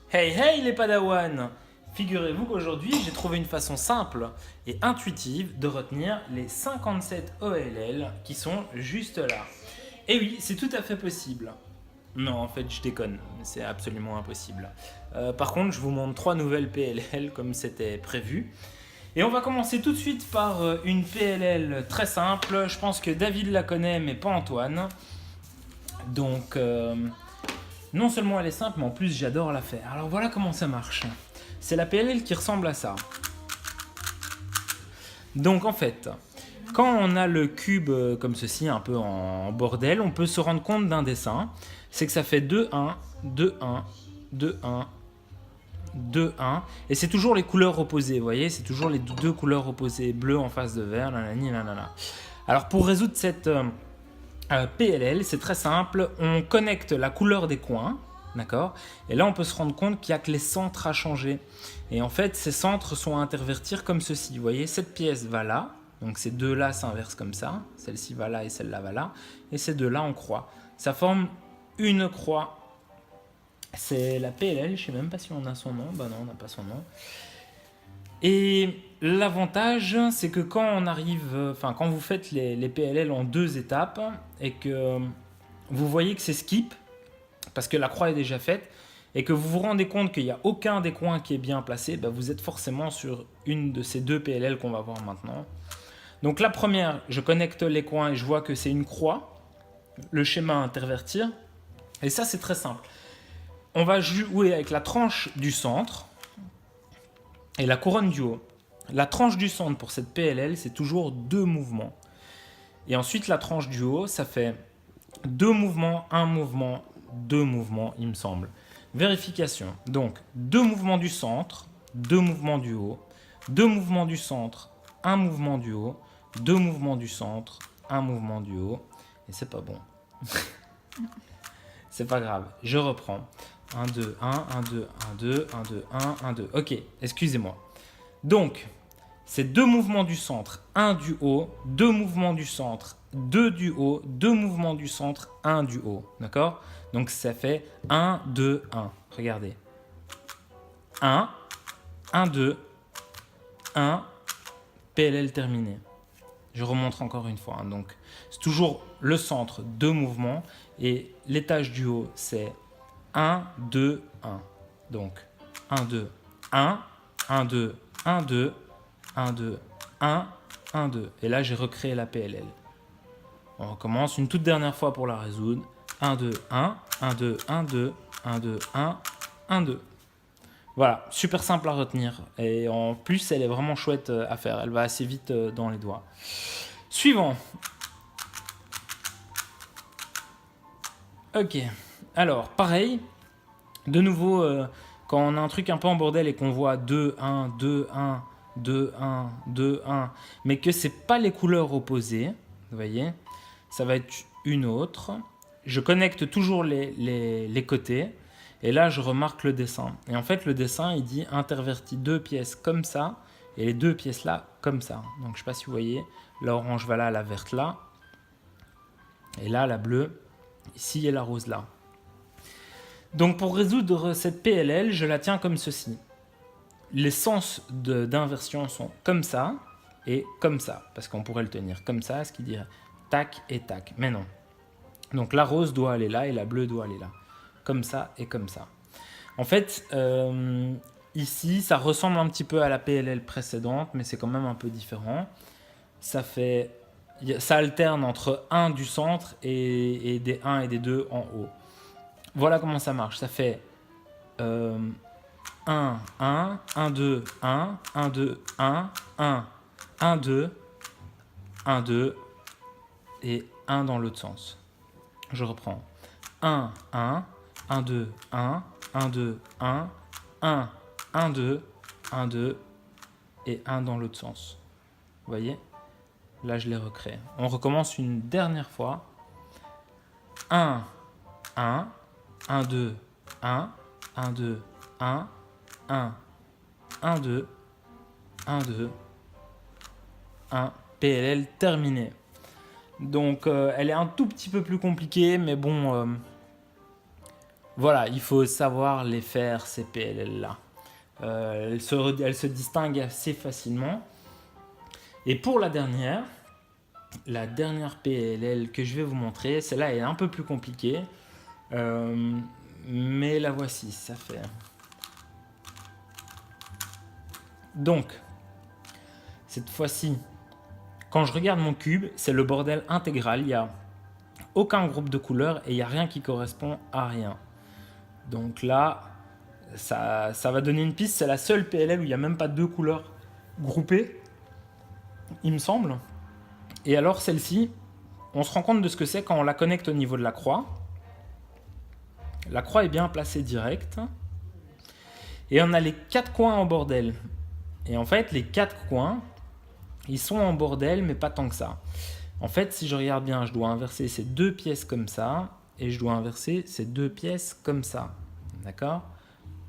Hey hey les padawans! Figurez-vous qu'aujourd'hui j'ai trouvé une façon simple et intuitive de retenir les 57 OLL qui sont juste là. Et oui, c'est tout à fait possible. Non, en fait, je déconne, c'est absolument impossible. Par contre, je vous montre trois nouvelles PLL comme c'était prévu. Et on va commencer tout de suite par une PLL très simple. Je pense que David la connaît, mais pas Antoine. Donc, non seulement elle est simple, mais en plus j'adore la faire. Alors voilà comment ça marche. C'est la PLL qui ressemble à ça. Donc en fait, quand on a le cube comme ceci, un peu en bordel, on peut se rendre compte d'un dessin. C'est que ça fait 2, 1, 2, 1, 2, 1, 2, 1. Et c'est toujours les couleurs opposées, vous voyez. C'est toujours les deux couleurs opposées. Bleu en face de vert, nanani, nanana. Alors pour résoudre cette PLL, c'est très simple. On connecte la couleur des coins. D'accord. Et là, on peut se rendre compte qu'il n'y a que les centres à changer. Et en fait, ces centres sont à intervertir comme ceci. Vous voyez, cette pièce va là. Donc ces deux-là s'inversent comme ça. Celle-ci va là et celle-là va là. Et ces deux-là en croix. Ça forme une croix. C'est la PLL. Je ne sais même pas si on a son nom. Ben non, on n'a pas son nom. Et l'avantage, c'est que quand on arrive, quand vous faites les PLL en deux étapes et que vous voyez que c'est skip, parce que la croix est déjà faite, et que vous vous rendez compte qu'il n'y a aucun des coins qui est bien placé, bah vous êtes forcément sur une de ces deux PLL qu'on va voir maintenant. Donc la première, je connecte les coins et je vois que c'est une croix, le schéma à intervertir, et ça c'est très simple. On va jouer avec la tranche du centre et la couronne du haut. La tranche du centre pour cette PLL, c'est toujours deux mouvements. Et ensuite la tranche du haut, ça fait deux mouvements, deux mouvements, il me semble. Vérification. Donc, deux mouvements du centre, deux mouvements du haut, deux mouvements du centre, un mouvement du haut, deux mouvements du centre, un mouvement du haut. Et c'est pas bon. C'est pas grave. Je reprends. 1, 2, 1, 1, 2, 1, 2, 1, 2, 1, 1, 2. Ok, excusez-moi. Donc, c'est deux mouvements du centre, un du haut, deux mouvements du centre, deux du haut, deux mouvements du centre, un du haut. D'accord? Donc ça fait 1, 2, 1. Regardez. 1, 1, 2, 1, PLL terminé. Je remontre encore une fois. Donc c'est toujours le centre, deux mouvements. Et l'étage du haut, c'est 1, 2, 1. Donc 1, 2, 1, 1, 2, 1, 2, 1, 2, 1, 1, 2. Et là, j'ai recréé la PLL. On recommence une toute dernière fois pour la résoudre. 1, 2, 1, 1, 2, 1, 2, 1, 2, 1, 1, 2. Voilà, super simple à retenir. Et en plus, elle est vraiment chouette à faire. Elle va assez vite dans les doigts. Suivant. Ok. Alors, pareil. De nouveau, quand on a un truc un peu en bordel et qu'on voit 2, 1, 2, 1, 2, 1, 2, 1, mais que c'est pas les couleurs opposées, vous voyez, ça va être une autre. Je connecte toujours les côtés, et là je remarque le dessin. Et en fait, le dessin, il dit interverti deux pièces comme ça, et les deux pièces là, comme ça. Donc je sais pas si vous voyez, la orange va là, la verte là, et là, la bleue, ici, et la rose là. Donc pour résoudre cette PLL, je la tiens comme ceci. Les sens d'inversion sont comme ça et comme ça, parce qu'on pourrait le tenir comme ça, ce qui dirait tac et tac, mais non. Donc la rose doit aller là et la bleue doit aller là, comme ça et comme ça. En fait, ici, ça ressemble un petit peu à la PLL précédente, mais c'est quand même un peu différent. Ça alterne entre 1 du centre et des 1 et des 2 en haut. Voilà comment ça marche. Ça fait 1, 1, 1, 2, 1, 1, 2, 1, 1, 1, 2, 1, 2 et 1 dans l'autre sens. Je reprends. 1, 1, 1, 2, 1, 1, 2, 1, 1, 1, 2, 1, 2 et 1 dans l'autre sens. Vous voyez? Là, je les recrée. On recommence une dernière fois. 1, 1, 1, 2, 1, 1, 2, 1, 1, 1, 2, 1, 2, 1, PLL terminé. Donc elle est un tout petit peu plus compliquée, mais bon, Voilà, il faut savoir les faire, ces PLL-là. Elles se distinguent assez facilement. Et pour la dernière PLL que je vais vous montrer, celle-là est un peu plus compliquée. Mais la voici, ça fait. Donc, cette fois-ci, quand je regarde mon cube, c'est le bordel intégral. Il n'y a aucun groupe de couleurs et il n'y a rien qui correspond à rien. Donc là, ça va donner une piste. C'est la seule PLL où il n'y a même pas deux couleurs groupées, il me semble. Et alors celle-ci, on se rend compte de ce que c'est quand on la connecte au niveau de la croix. La croix est bien placée direct. Et on a les 4 coins en bordel. Et en fait, les 4 coins, ils sont en bordel, mais pas tant que ça. En fait, si je regarde bien, je dois inverser ces 2 pièces comme ça. Et je dois inverser ces 2 pièces comme ça. D'accord?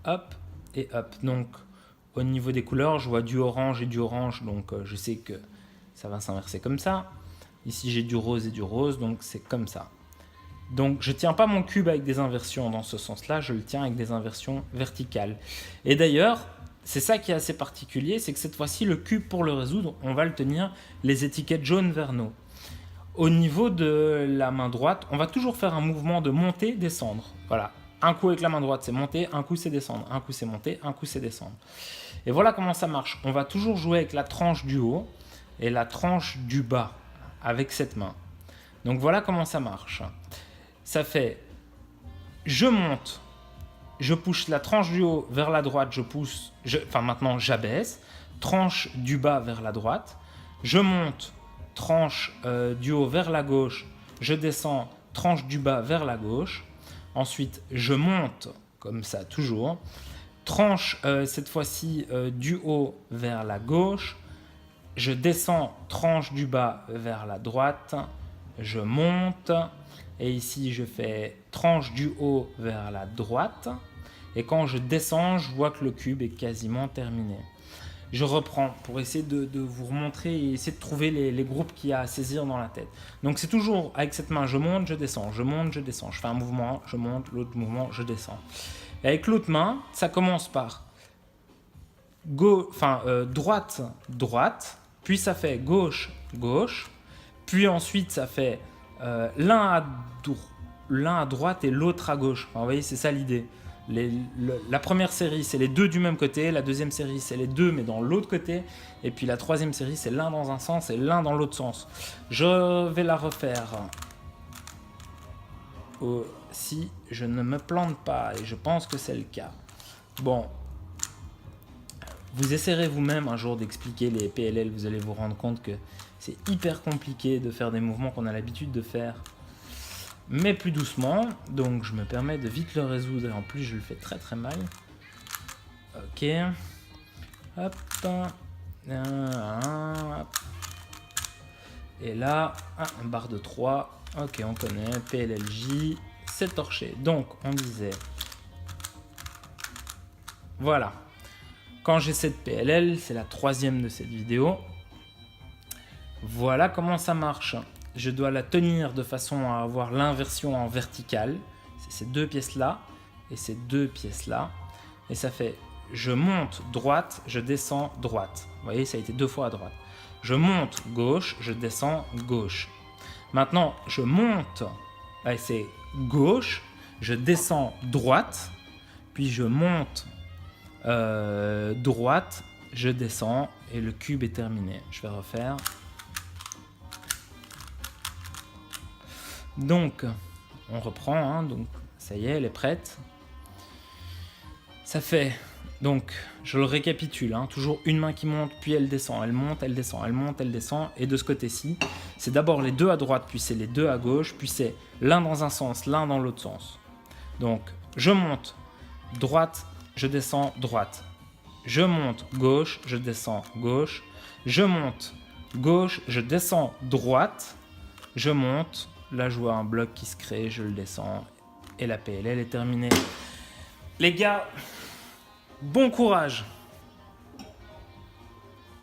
Hop et hop. Donc, au niveau des couleurs, je vois du orange et du orange. Donc, je sais que ça va s'inverser comme ça. Ici, j'ai du rose et du rose. Donc, c'est comme ça. Donc, je ne tiens pas mon cube avec des inversions dans ce sens-là, je le tiens avec des inversions verticales. Et d'ailleurs, c'est ça qui est assez particulier, c'est que cette fois-ci, le cube, pour le résoudre, on va le tenir les étiquettes jaunes Vernaux. Au niveau de la main droite, on va toujours faire un mouvement de monter, descendre. Voilà, un coup avec la main droite, c'est monter, un coup c'est descendre, un coup c'est monter, un coup c'est descendre. Et voilà comment ça marche. On va toujours jouer avec la tranche du haut et la tranche du bas, avec cette main. Donc voilà comment ça marche. Ça fait, je monte, je pousse la tranche du haut vers la droite, maintenant j'abaisse, tranche du bas vers la droite, je monte, tranche du haut vers la gauche, je descends, tranche du bas vers la gauche, ensuite je monte, comme ça toujours, tranche cette fois-ci du haut vers la gauche, je descends, tranche du bas vers la droite, je monte, et ici je fais tranche du haut vers la droite, et quand je descends, je vois que le cube est quasiment terminé. Je reprends pour essayer de vous remontrer et essayer de trouver les groupes qu'il y a à saisir dans la tête. Donc c'est toujours avec cette main, je monte, je descends, je monte, je descends. Je fais un mouvement, je monte, l'autre mouvement, je descends. Et avec l'autre main, ça commence par droite, droite, puis ça fait gauche, gauche, puis ensuite ça fait l'un à droite et l'autre à gauche. Enfin, vous voyez, c'est ça l'idée. La première série, c'est les deux du même côté. La deuxième série, c'est les deux, mais dans l'autre côté. Et puis la troisième série, c'est l'un dans un sens et l'un dans l'autre sens. Je vais la refaire. Si je ne me plante pas, et je pense que c'est le cas. Bon. Vous essayerez vous-même un jour d'expliquer les PLL. Vous allez vous rendre compte que c'est hyper compliqué de faire des mouvements qu'on a l'habitude de faire, mais plus doucement. Donc je me permets de vite le résoudre, et en plus je le fais très très mal. Ok. Hop. Et là, barre de 3. Ok, on connaît. PLLJ, c'est torché. Donc on disait... Voilà. Quand j'ai cette PLL, c'est la troisième de cette vidéo. Voilà comment ça marche. Je dois la tenir de façon à avoir l'inversion en verticale. C'est ces deux pièces-là et ces deux pièces-là. Et ça fait, je monte droite, je descends droite. Vous voyez, ça a été 2 fois à droite. Je monte gauche, je descends gauche. Maintenant, je monte, c'est gauche, je descends droite, puis je monte droite, je descends et le cube est terminé. Je vais refaire. Donc, on reprend, donc ça y est, elle est prête. Ça fait, donc, je le récapitule, toujours une main qui monte, puis elle descend, elle monte, elle descend, elle monte, elle descend. Et de ce côté-ci, c'est d'abord les deux à droite, puis c'est les deux à gauche, puis c'est l'un dans un sens, l'un dans l'autre sens. Donc, je monte droite, je descends droite. Je monte gauche, je descends gauche. Je monte gauche, je descends droite. Je monte, là je vois un bloc qui se crée, je le descends et la PLL est terminée. Les gars, bon courage!